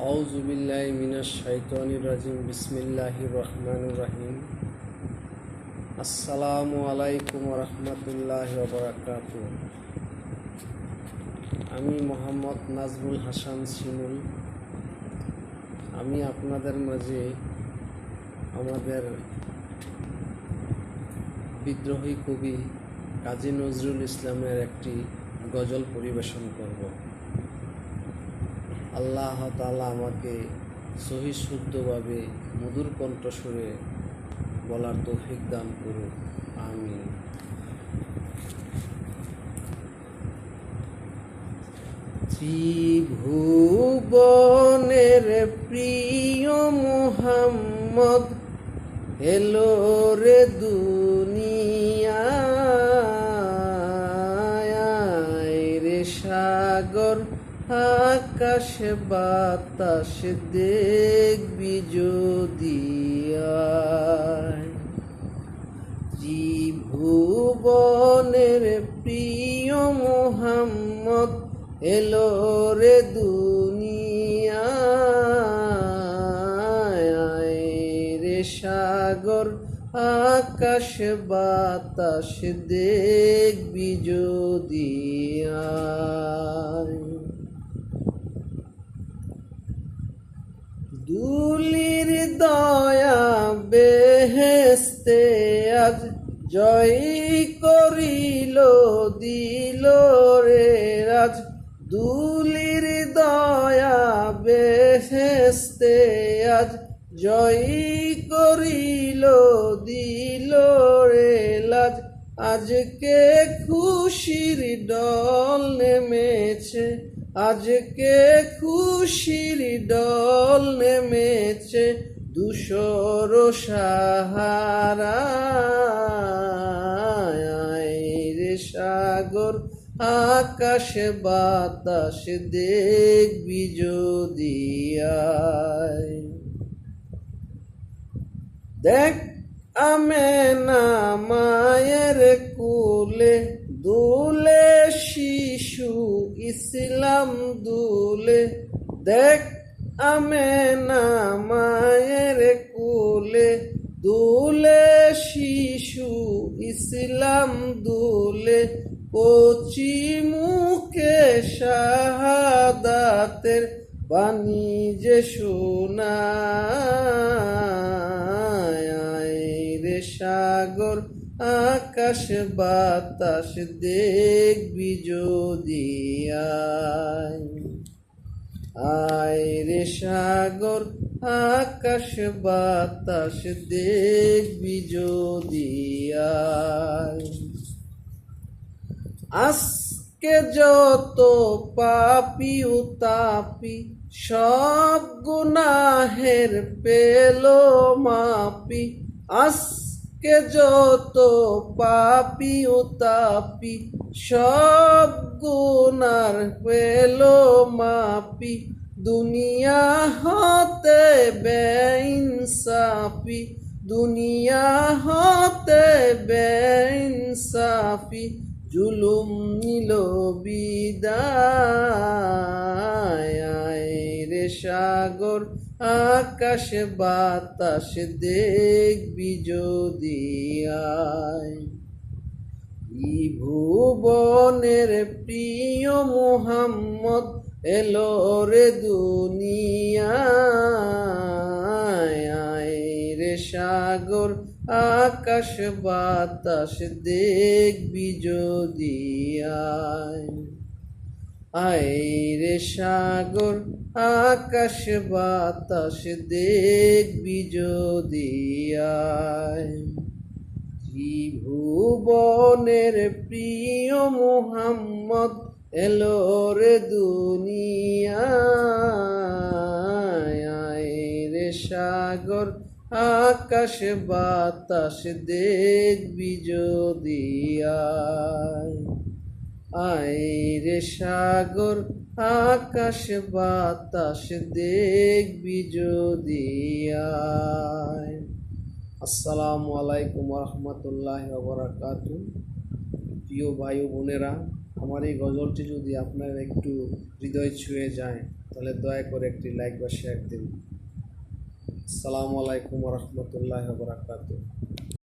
আউযু বিল্লাহি মিনাশ শাইতানির রাজিম। বিসমিল্লাহির রহমানির রহিম। আসসালামু আলাইকুম ওয়া রাহমাতুল্লাহি ওয়া বারাকাতুহু। আমি মোহাম্মদ নাজমুল হাসান শিমুল। আমি আপনাদের মাঝে আমাদের বিদ্রোহী কবি কাজী নজরুল ইসলামের একটি গজল পরিবেশন করব। আল্লাহ তাআলা আমাকে সহি শুদ্ধভাবে মধুর কণ্ঠস্বরে বলার তৌফিক দান করুন, আমিন। ত্রিভুবনের প্রিয় মুহাম্মদ এলো রে দুনিয়ায়, রে সাগর আকাশ বাতাস দেখবি যদি আয়। ত্রিভুবনের প্রিয় মুহাম্মদ এলো রে দুনিয়ায়, রে সাগর আকাশ বাতাস দেখবি যদি আয়। দুলির দয়া বেহেস্তে আজ জয় করিল দিল রে রাজ। দুলির দয়া বেহেস্তে আজ জয় করিল দিল রে লাজ। আজকে খুশির ডল নেমেছে, আজকে খুশির ডল নেমেছে দুশোর সাহারায়, রে সাগর আকাশ বাতাস দেখবি যদি আয়। দেখ আমেনা মায়ের কুলে দুলে শিশু ইসলাম দুলে। দেখ আমেনা মায়ের কুলে দুলে শিশু ইসলাম দুলে। কচি মুখে শাহাদাতের বাণী যে শোনায়, রে সাগর আকাশ বাতাস দেখবি যদি আয়। আয় রে সাগর আকাশ বাতাস দেখবি যদি আয়। আজকে যত পাপি উতাপি সব গুনাহের পেল মাপি। আজকে যত পাপি উতাপি সব গুনার পেল মাপি। দুনিয়া হতে বেইনসাফি, দুনিয়া হতে বেইনসাফি। জুলুম নিল বিদায়, রে সাগর আকাশ বাতাস দেখবি যদি আয়। ভুবনের প্রিয় মুহাম্মদ এলো রে দুনিয়ায়, রে সাগর আকাশ বাতাস দেখবি যদি আয়। আয় রে সাগর আকাশ বাতাস দেখবি যদি আয়। ত্রিভুবনের প্রিয় মুহাম্মদ এলো রে দুনিয়ায়, রে সাগর আকাশ বাতাস দেখবি যদি আয়। আয় রে সাগর আকাশ বাতাস দেখবি যদি আয়। আসসালামু আলাইকুম ওয়া রাহমাতুল্লাহি ওয়া বারাকাতুহু। প্রিয় ভাই ও বোনেরা, আমার এই গজলটি যদি আপনার একটু হৃদয় ছুঁয়ে যায় তাহলে দয়া করে একটি লাইক বা শেয়ার দিন। আসসালামু আলাইকুম ওয়া রাহমাতুল্লাহি ওয়া বারাকাতুহু।